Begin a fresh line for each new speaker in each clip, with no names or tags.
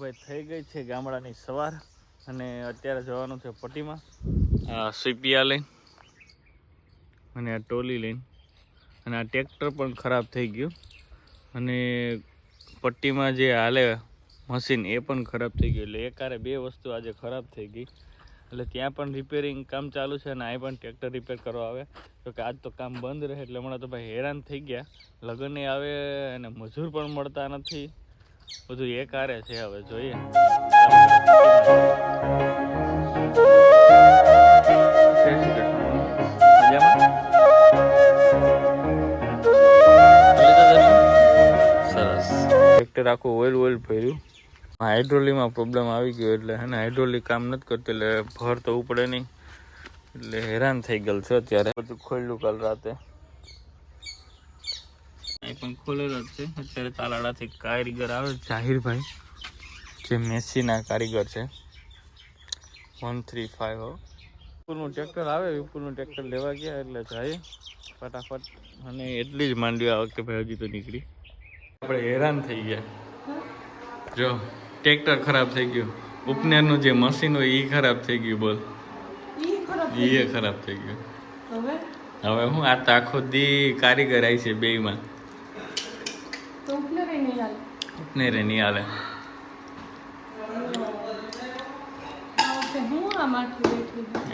ભાઈ થઈ ગઈ છે ગામડાની સવાર અને અત્યારે જવાનું છે પટ્ટીમાં સીપિયા લઈને અને આ ટોલી લઈને અને આ ટ્રેક્ટર પણ ખરાબ થઈ ગયું અને પટ્ટીમાં જે હાલે મશીન એ પણ ખરાબ થઈ ગયું એટલે એકારે બે વસ્તુ આજે ખરાબ થઈ ગઈ એટલે ત્યાં પણ રિપેરિંગ કામ ચાલુ છે અને આ પણ ટ્રેક્ટર રિપેર કરવા આવે તો કે આજ તો કામ બંધ રહે એટલે હમણાં તો ભાઈ હેરાન થઈ ગયા લગ્ન આવે અને મજૂર પણ મળતા નથી બધું એક આરે છે હવે જોઈએ સરસ ટ્રેક્ટર આખું ઓઇલ ભર્યું હાઇડ્રોલિકમાં પ્રોબ્લેમ આવી ગયો એટલે હે ને હાઇડ્રોલિક કામ નથી કરતી એટલે ભર તો ઉપડે નહીં એટલે હેરાન થઈ ગયેલ છે અત્યારે બધું ખોલ્યું કાલ રાતે પણ ખોલેલો જ છે અત્યારે તાલાડાથી કારીગર આવે જાહીરભાઈ જે મેસીના કારીગર છે 135 વિપુલનું ટ્રેક્ટર આવે વિપુલનું ટ્રેક્ટર લેવા ગયા એટલે જાય ફટાફટ અને એટલી જ માંડવી આ વખતે ભાઈ હજી તો નીકળી આપણે હેરાન થઈ ગયા જો ટ્રેક્ટર ખરાબ થઈ ગયું ઉપનેરનું જે મશીન હોય એ ખરાબ થઈ ગયું બોલ એ ખરાબ થઈ ગયું હવે હું આ તો આખો દી કારીગર આવી છે બેયમાં ઉપનેરે નહીં હાલે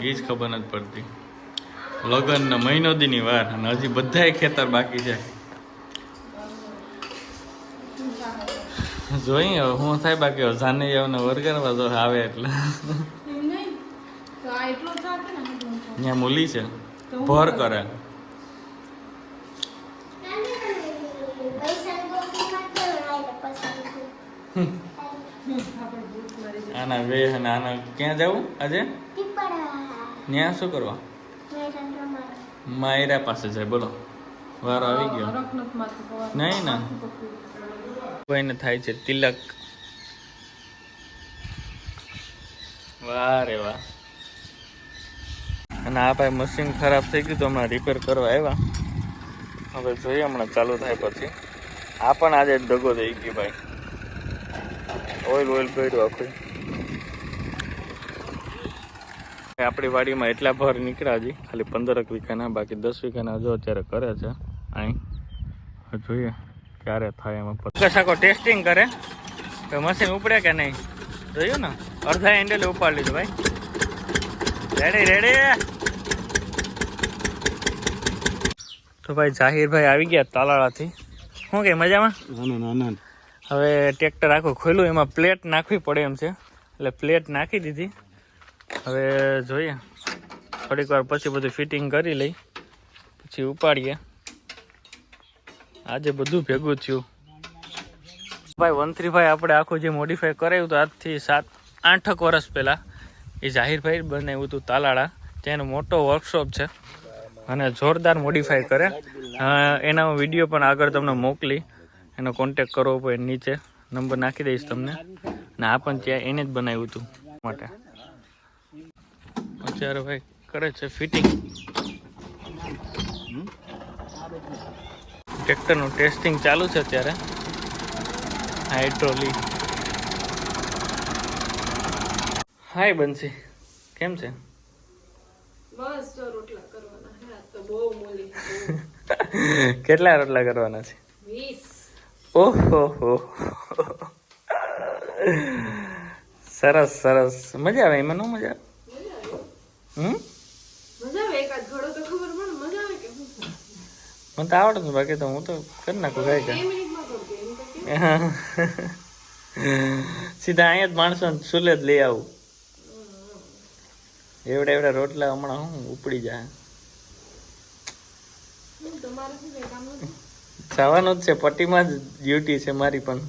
એ જ ખબર નથી પડતી લગ્ન ને મહિનો દીની વાર અને હજી બધાય ખેતર બાકી છે જોઈએ હવે હું થાય બાકી જાને આવને વરગારવા જો આવે એટલે ત્યાં મૂલી છે ભર કરે આના વે અને આના ક્યાં જવું આજે ત્યાં શું કરવા માયરા પાસે જાય બોલો વારો આવી ગયો નહીં ના ભાઈને થાય છે તિલક વાહ રે વાહ અને આ ભાઈ મશીન ખરાબ થઈ ગયું તો હમણાં રિપેર કરવા આવ્યા હવે જોઈએ હમણાં ચાલુ થાય પછી આ પણ આજે દગો થઈ ગયો ભાઈ ઓઇલ પડ્યું આખું આપણી વાડીમાં એટલા ભર નીકળ્યા હજી ખાલી 15 વીઘાના બાકી 10 વીઘાના જો અત્યારે કરે છે અહીં જોઈએ ક્યારે થાય એમાં કશાકો ટેસ્ટિંગ કરે તો મશીન ઉપડે કે નહીં જોયું ને અડધા હેન્ડલ ઉપાડી લીધું ભાઈ રેડી તો ભાઈ જાહીરભાઈ આવી ગયા તાલાળાથી શું કે મજામાં હવે ટ્રેક્ટર આખું ખોલ્યું એમાં પ્લેટ નાખવી પડે એમ છે એટલે પ્લેટ નાખી દીધી હવે જોઈએ થોડીક વાર પછી બધું ફિટિંગ કરી લઈ પછી ઉપાડીએ આજે બધું ભેગું થયું ભાઈ 135 આપણે આખું જે મોડિફાઈ કરાવ્યું હતું આજથી 7-8 વર્ષ પહેલાં એ જાહીરભાઈ બનાવ્યું હતું તાલાળા ત્યાં એનો મોટો વર્કશોપ છે અને જોરદાર મોડિફાઈ કરે એના વિડીયો પણ આગળ તમને મોકલી એનો કોન્ટેક કરવો પડે નીચે નંબર નાખી દઈશ તમને અને આ પણ ત્યાં એને જ બનાવ્યું હતું માટે અત્યારે ભાઈ કરે છે ફિટિંગ ટ્રેક્ટરનું ટેસ્ટિંગ ચાલુ છે અત્યારે હાઇડ્રોલિક હાય બંસી કેમ છે
બસ જો રોટલા કરવાના છે આ તો બહુ મોલી
કેટલા રોટલા કરવાના છે
20
ઓહો સરસ સરસ મજા આવે એમાં નો મજા આવે
મજા આવે એકાદ ઘડો તો ખબર પડે મજા આવે કે
મને તો આવડે બાકી તો હું તો કરી નાખું કઈ
2 મિનિટમાં કરું કે
સીધા અહીંયા જ માણસો સુલે જ લઈ આવું એવડા રોટલા હમણાં હું ઉપડી જાય
તમારે શું કઈ કામ નથી
જવાનું જ છે પટ્ટીમાં જ ડ્યુટી છે મારી પણ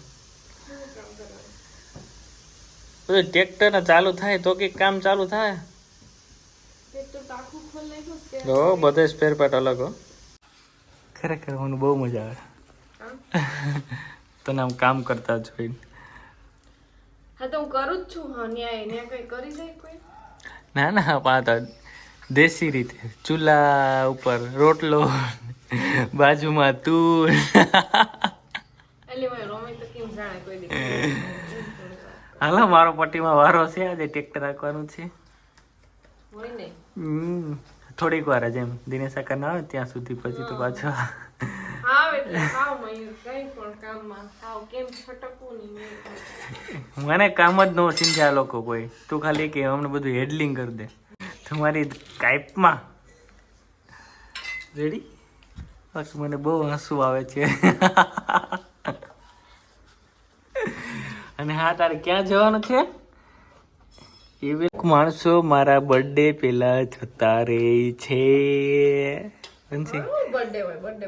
બધું ટ્રેક્ટર ને ચાલુ થાય તો કઈક કામ ચાલુ થાય બધે સ્પેર પાર્ટ અલગ હો ખરેખર મને બહુ મજા આવે તને આમ કામ કરતા જોઈને
હા તો હું કરું જ છું હા ન્યાય કઈ કરી જાય કોઈ
ના પાતા દેશી રીતે ચૂલા ઉપર રોટલો બાજુમાં તું
એટલે મેં રોમે તો કેમ જાણે કોઈ દી
હાલો મારો પટ્ટીમાં વારો છે, આજે ટ્રેક્ટર રાખવાનું છે.
હોય ને
થોડીક વાર જ એમ દિનેશ કાકા ના આવે ત્યાં સુધી, પછી તો પાછો
હાવ એટલે હાવ મયુર કઈ પણ કામમાં હાવ કેમ છટકવું નહીં મેં
મને કામ જ ન સમજ્યા લોકો કોઈ. તું ખાલી કે અમને બધું હેડલિંગ કરી દે તમારી કાઈપમાં. રેડી? બસ મને બહુ હસવું આવે છે. અને હા, તારે ક્યાં જવાનું છે? એવી માણસો મારા બર્થડે પેલા જતા રહે છે.
બર્થડે હોય બર્થડે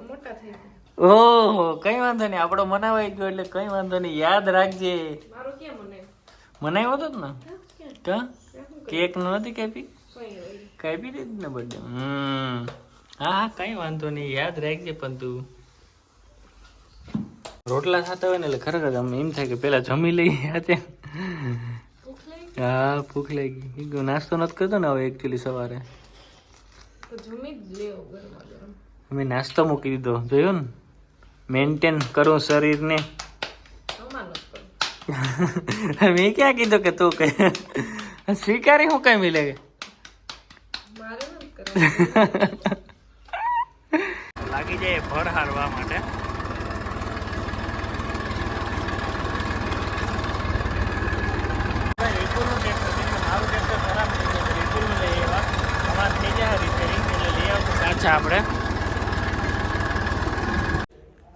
મોટા થઈ ગયા.
ઓહો, કઈ વાંધો નહીં, આપણો મનાવાઈ ગયો એટલે કઈ વાંધો નહીં. યાદ રાખજે.
મારો ક્યાં મને
મનાવ્યો હતો ને? કા કેક નથી કાપી?
કઈ
કાપી દીધી ને બર્થડે. હા, કઈ વાંધો નહીં, યાદ રાખજે. પણ તું રોટલા ખાતા હોય ને એટલે ખરેખર આમ એમ થાય કે પેલા જમી લઈએ.
ભૂખ લાગી
હા, ભૂખ લાગી. નાસ્તો નથી કરતો ને હવે એકચ્યુઅલી સવારે.
તો જમી જ લેવો ગરમા ગરમ.
અમે નાસ્તો મૂકી દીધો, જોયું ને? મેન્ટેન કરું શરીરને.
જમવાનું જ પણ
મેં ક્યાં કીધું કે તું કઈ સ્વીકારી હું કઈ મિલે.
મારે નથી કરવાનું.
લાગી જાય ભર હારવા માટે. આપણે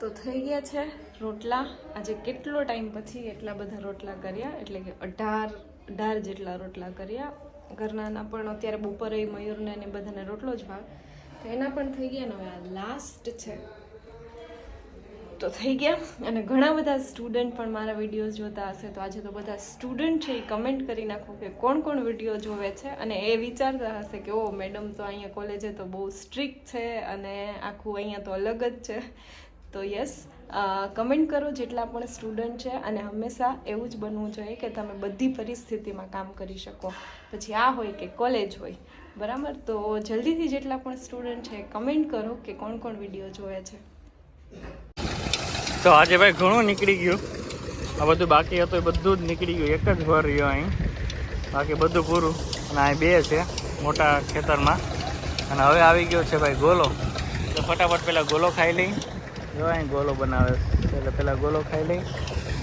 તો થઈ ગયા છે રોટલા. આજે કેટલો ટાઈમ પછી એટલા બધા રોટલા કર્યા, એટલે કે 18 જેટલા રોટલા કર્યા. ઘરનાના પણ અત્યારે બપોરે મયુરને ને બધાને રોટલો જ ભાવ, તો એના પણ થઈ ગયા ને હવે આ લાસ્ટ છે તો થઈ ગયા. અને ઘણા બધા સ્ટુડન્ટ પણ મારા વિડીયોઝ જોતા હશે, તો આજે તો બધા સ્ટુડન્ટ છે એ કમેન્ટ કરી નાખો કે કોણ કોણ વિડીયો જોવે છે, અને એ વિચારતા હશે કે ઓ મેડમ તો અહીંયા કોલેજે તો બહુ સ્ટ્રિક્ટ છે અને આખું અહીંયા તો અલગ જ છે. તો યસ, કમેન્ટ કરો જેટલા પણ સ્ટુડન્ટ છે, અને હંમેશા એવું જ બનવું જોઈએ કે તમે બધી પરિસ્થિતિમાં કામ કરી શકો, પછી આ હોય કે કોલેજ હોય, બરાબર? તો જલ્દીથી જેટલા પણ સ્ટુડન્ટ છે કમેન્ટ કરો કે કોણ કોણ વિડીયો જોવે છે.
તો આજે ભાઈ ઘણું નીકળી ગયું. આ બધું બાકી હતું એ બધું જ નીકળી ગયું. એક જ ઘર રહ્યો અહીં, બાકી બધું પૂરું. અને અહીં બે છે મોટા ખેતરમાં. અને હવે આવી ગયો છે ભાઈ ગોલો. તો ફટાફટ પેલા ગોલો ખાઈ લઈ. જો અહીં ગોલો બનાવે એટલે પેલા ગોલો ખાઈ લઈ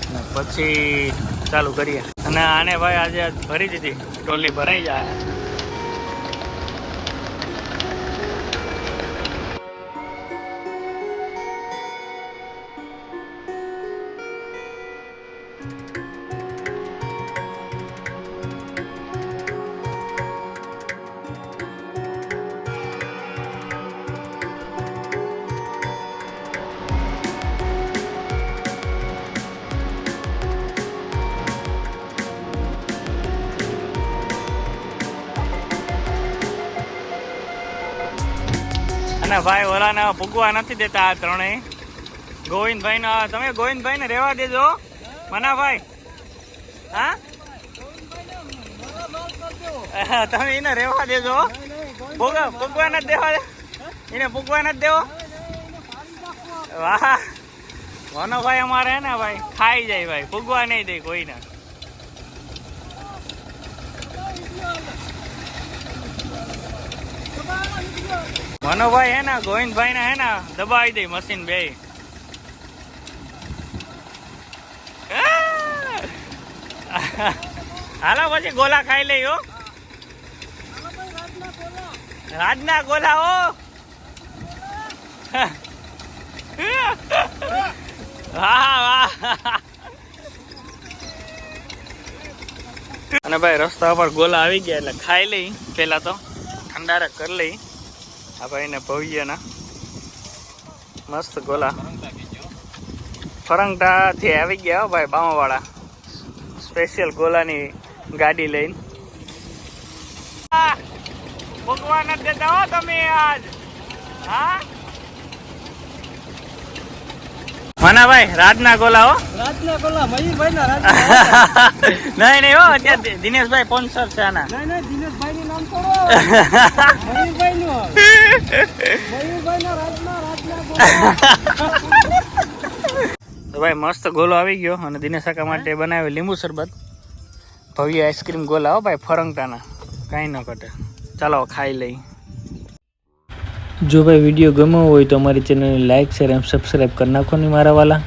અને પછી ચાલુ કરીએ. અને આને ભાઈ આજે ભરી દીધી, ટોલી ભરાઈ જાય. અને ભાઈ ઓલાને ભૂગવા નથી દેતા આ ત્રણેય. ગોવિંદભાઈ ને તમે ગોવિંદભાઈ ને રહેવા દેજો મનાભાઈ. હા, તમે એને રહેવા દેજો. ભૂગવા નથી દેવા, એને ભૂગવા નથી દેવો. વાહ, મનોભાઈ અમારે ને ભાઈ ખાઈ જાય ભાઈ, ભૂગવા નહીં દે કોઈને. મનોભાઈ હે ને ગોવિંદભાઈ ને હે ને દબાવી દે મશીન બે. હાલો પછી ગોલા ખાઈ લઈ હો, રાજના ગોલા હો. વાહ વાહ. અને ભાઈ રસ્તા પર ગોલા આવી ગયા એટલે ખાઈ લઈ. પેલા તો ઠંડારા કરી લઈ. આ ભાઈ ને ભવ્યના મસ્ત ગોલા ફરંગટા થી આવી ગયા ભાઈ, બામાવાળા સ્પેશિયલ ગોલાની ગાડી લઈને. ભગવાન જ દેતા હો તમે આજ. હા મનાભાઈ, રાજના ગોલા હો.
રાજના ગોલા મયુરભાઈ ના રાજના.
નહીં નહીં હો, અત્યારે દિનેશભાઈ સ્પોન્સર છે આના.
નહીં દિનેશભાઈ નું નામ છોડો. મયુરભાઈ નું. મયુરભાઈ ના રાજના ગોલા.
તો ભાઈ મસ્ત ગોલો આવી ગયો અને દિનેશ કાકા માટે બનાવ્યો લીંબુ શરબત. ભવ્ય આઈસ્ક્રીમ ગોલા હો ભાઈ, ફરંગટાના, કાંઈ ન ઘટે. ચાલો ખાઈ લઈ. જો ભાઈ વિડીયો ગમ્યો હોય તો અમારી ચેનલને લાઈક શેર અને સબસ્ક્રાઈબ કરી નાખો ને મારા વાલા.